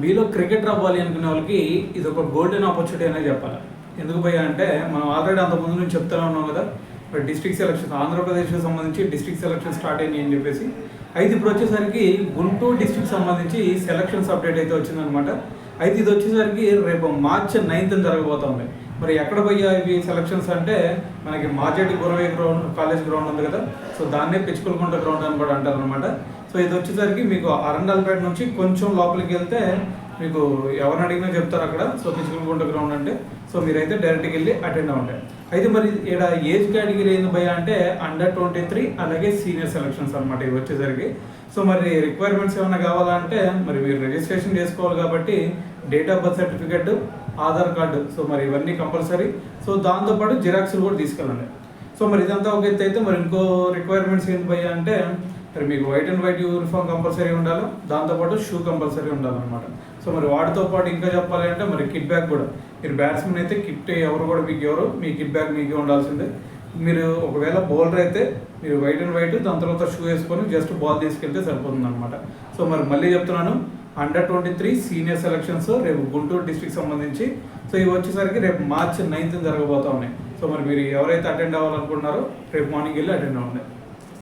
మీలో క్రికెటర్ అవ్వాలి అనుకునే వాళ్ళకి ఇది ఒక గోల్డెన్ ఆపర్చునిటీ అనే చెప్పాలి. ఎందుకు భయ్యా అంటే మనం ఆల్రెడీ అంత ముందు నుంచి చెప్తూనే ఉన్నాం కదా, డిస్ట్రిక్ట్ సెలక్షన్ ఆంధ్రప్రదేశ్కి సంబంధించి డిస్ట్రిక్ట్ సెలక్షన్ స్టార్ట్ అయినాయి అని చెప్పేసి. అయితే ఇప్పుడు వచ్చేసరికి గుంటూరు డిస్ట్రిక్ట్ సంబంధించి సెలక్షన్స్ అప్డేట్ అయితే వచ్చిందనమాట. అయితే ఇది వచ్చేసరికి రేపు మార్చి 9th జరగబోతుంది. మరి ఎక్కడ పోయా ఇవి సెలక్షన్స్ అంటే మనకి మార్జెట్టి గురవే కాలేజ్ గ్రౌండ్ ఉంది కదా, సో దాన్నే పిచ్చుకలకుంట గ్రౌండ్ అని కూడా అంటారు అనమాట. సో ఇది వచ్చేసరికి మీకు అరండల్పేట నుంచి కొంచెం లోపలికి వెళ్తే మీకు ఎవరిని అడిగినా చెప్తారు అక్కడ. సో పిచ్చుకలకుంట గ్రౌండ్ అంటే సో మీరైతే డైరెక్ట్గా వెళ్ళి అటెండ్ అవ్వండి. అయితే మరి ఇక్కడ ఏజ్ కేటగిరీ ఏంది భయ అంటే అండర్ 23 అలాగే సీనియర్ సెలక్షన్స్ అనమాట ఇవి వచ్చేసరికి. సో మరి రిక్వైర్మెంట్స్ ఏమైనా కావాలంటే మరి మీరు రిజిస్ట్రేషన్ చేసుకోవాలి కాబట్టి date of birth certificate, Aadhaar card, so మరి ఇవన్నీ కంపల్సరీ. సో దాంతోపాటు జిరాక్స్లు కూడా తీసుకెళ్ళండి. సో మరి ఇదంతా ఒక ఎత్తు అయితే మరి ఇంకో రిక్వైర్మెంట్స్ ఏంటి భయ్యా అంటే మరి మీకు white and white uniform compulsory ఉండాలి, దాంతోపాటు షూ కంపల్సరీ ఉండాలన్నమాట. సో మరి వాటితో పాటు ఇంకా చెప్పాలి అంటే మరి కిట్ బ్యాగ్ కూడా, మీరు బ్యాట్స్మెన్ అయితే కిట్ ఎవరు కూడా మీకు ఎవరు మీ కిట్ బ్యాగ్ మీకే ఉండాల్సిందే. మీరు ఒకవేళ బౌలర్ అయితే మీరు వైట్ అండ్ వైట్ దాని తర్వాత షూ వేసుకొని జస్ట్ బాల్ తీసుకెళ్తే సరిపోతుంది అనమాట. సో మరి మళ్ళీ చెప్తున్నాను, అండర్ 23 సీనియర్ సెలక్షన్స్ రేపు గుంటూరు డిస్ట్రిక్ట్ సంబంధించి. సో ఇవి వచ్చేసరికి రేపు మార్చి 9th జరగబోతా ఉన్నాయి. సో మరి మీరు ఎవరైతే అటెండ్ అవ్వాలనుకుంటున్నారో రేపు మార్నింగ్ వెళ్ళి అటెండ్ అవ్వండి.